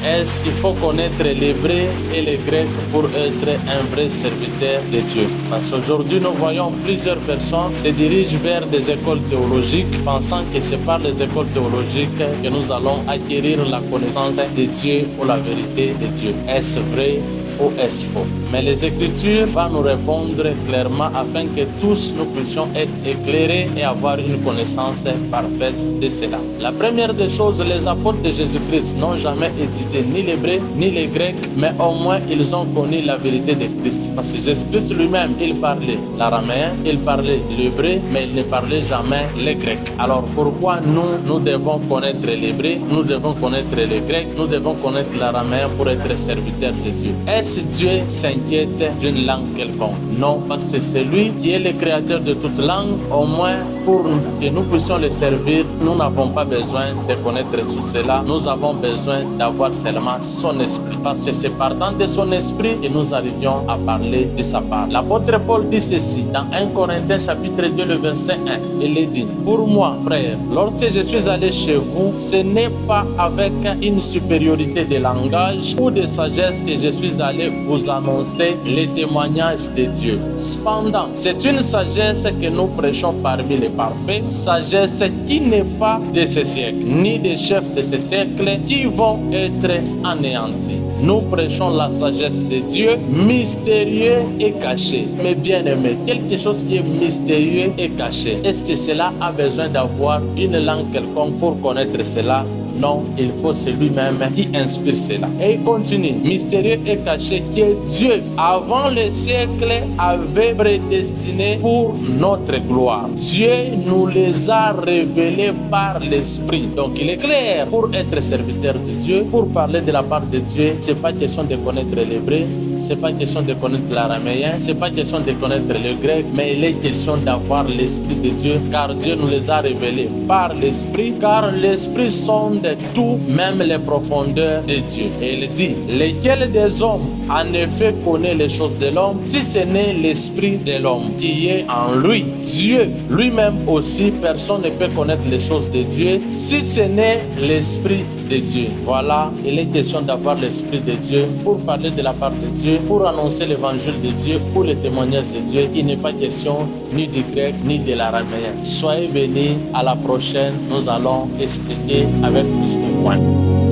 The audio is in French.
Il faut connaître l'hébreu et le grec pour être un vrai serviteur de Dieu. Parce qu'aujourd'hui, nous voyons plusieurs personnes se dirigent vers des écoles théologiques, pensant que c'est par les écoles théologiques que nous allons acquérir la connaissance de Dieu ou la vérité de Dieu. Est-ce vrai ou est-ce faux? Mais les Écritures vont nous répondre clairement afin que tous nous puissions être éclairés et avoir une connaissance parfaite de cela. La première des choses, les apôtres de Jésus-Christ n'ont jamais étudié ni l'hébreu ni le grec, mais au moins ils ont connu la vérité de Christ. Parce que Jésus-Christ lui-même, il parlait l'araméen, il parlait l'hébreu, mais il ne parlait jamais le grec. Alors pourquoi nous devons connaître l'hébreu, nous devons connaître le grec, nous devons connaître l'araméen pour être serviteurs de Dieu? Est-ce Dieu s'inquiète d'une langue quelconque? Non, parce que c'est lui qui est le créateur de toute langue. Au moins, pour que nous puissions le servir, nous n'avons pas besoin de connaître tout cela. Nous avons besoin d'avoir seulement son esprit. Parce que c'est partant de son esprit que nous arrivions à parler de sa part. L'apôtre Paul dit ceci dans 1 Corinthiens chapitre 2, le verset 1. Il dit: pour moi, frère, lorsque je suis allé chez vous, ce n'est pas avec une supériorité de langage ou de sagesse que je suis allé vous annoncer les témoignages de Dieu. Cependant, c'est une sagesse que nous prêchons parmi les parfaits, sagesse qui n'est pas de ce siècle, ni des chefs de ce siècle qui vont être anéantis. Nous prêchons la sagesse de Dieu, mystérieux et caché. Mais bien aimé, quelque chose qui est mystérieux et caché, est-ce que cela a besoin d'avoir une langue quelconque pour connaître cela? Non, il faut celui même qui inspire cela. Et il continue, mystérieux et caché, que Dieu, avant le siècle, avait prédestiné pour notre gloire. Dieu nous les a révélés par l'Esprit. Donc il est clair, pour être serviteur de Dieu, pour parler de la part de Dieu, c'est pas question de connaître l'hébreu, c'est pas question de connaître l'araméen, c'est pas question de connaître le grec, mais il est question d'avoir l'Esprit de Dieu, car Dieu nous les a révélés par l'Esprit, car l'Esprit sonde tout, même les profondeurs de Dieu. Et il dit, lesquels des hommes en effet connaît les choses de l'homme, si ce n'est l'Esprit de l'homme qui est en lui. Dieu lui-même aussi, personne ne peut connaître les choses de Dieu si ce n'est l'Esprit de Dieu. Voilà, il est question d'avoir l'Esprit de Dieu pour parler de la part de Dieu, pour annoncer l'évangile de Dieu, pour le témoignage de Dieu. Il n'est pas question ni du grec ni de l'araméen. Soyez bénis, à la prochaine, nous allons expliquer avec plus de points.